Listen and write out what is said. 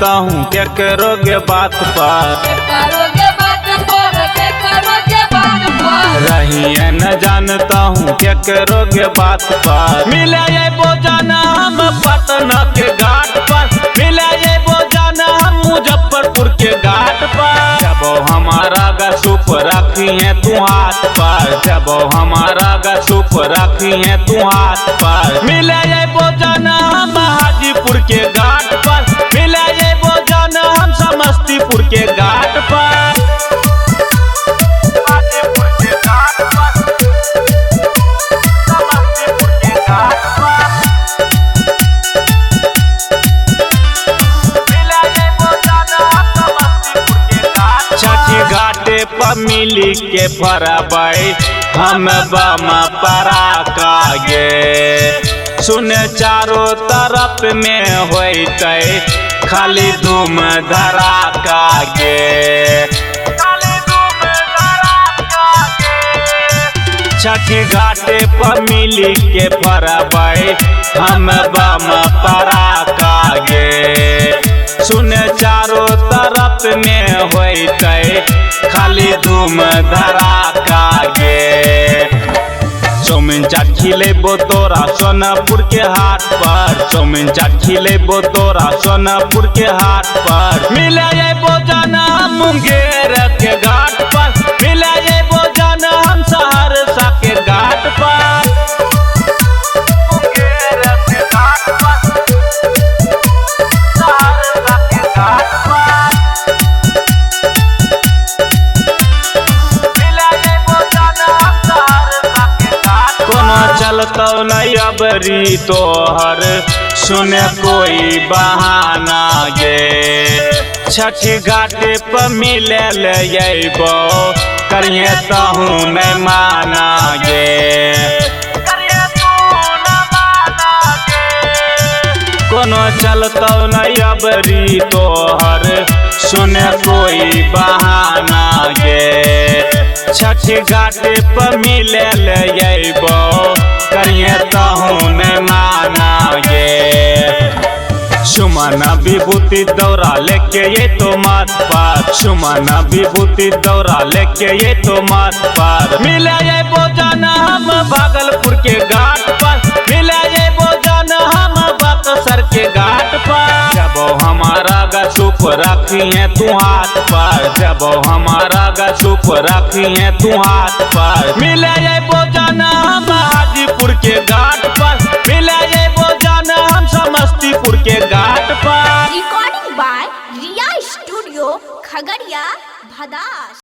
जानता हूँ क्या करोगे बात पर, रही है न जानता हूँ क्या करोगे बात पर। मिले ये बोझाना हम पटना के घाट पर, मिले ये बोझाना हम मुजफ्फरपुर के घाट पर। जब हमारा गसूप रखी है तू हाथ पर, जब हमारा गसूप रखी है तू हाथ पर। मिले ये बोझाना हम हाजीपुर के घाट पर, मिले ये बोझाना हम समस्तीपुर के घाट पर। घाटे पर मिली के फरबै हम बम पराका गे, सुन चारों तरफ में होते खाली धूम धड़ाका गे। छठी घाटे पर मिली के फरबै हम बम पराका गे, सुन चारों तरफ में होते खाली धूम धड़ाका गे। चौमिन चाट खिलेबो तोरा सोनापुर के हाट पर, चौमिन चाट खिलेबो तोरा सोनापुर के हाट पर। मिले ये बोझाना हम मुंगेर के घाट पर, मिले ये बोझाना हम सहरसा के घाट पर। चलतो नहीं अबरी तोहर सुने कोई बहाना गे, छठी घाटे पर मिले ले अइबो करिए तहूँ नहीं माना गे। कोनो चलतो नहीं अबरी तोहर सुने कोई बहाना गे, छठी घाटे पर मिले ले अइबो करिए तहूँ नहीं माना गे। सुमना विभूति दौरा लेके ये तो माथ पर, सुमना विभूति दौरा लेके ये तो माथ पर। मिले ये बोझाना हम भागलपुर के घाट पर, मिले ये बोझाना हम बक्सर के घाट पर। जब हमारा गसूप रखी है तू हाथ पर, जब हमारा गसूप रखी है तू हाथ पर। मिले ये बोझाना हम हाजीपुर के घाट पर, मिले ये बोझाना हम समस्तीपुर के घाट पर। Recording by Riya studio Khagaria Bhadas.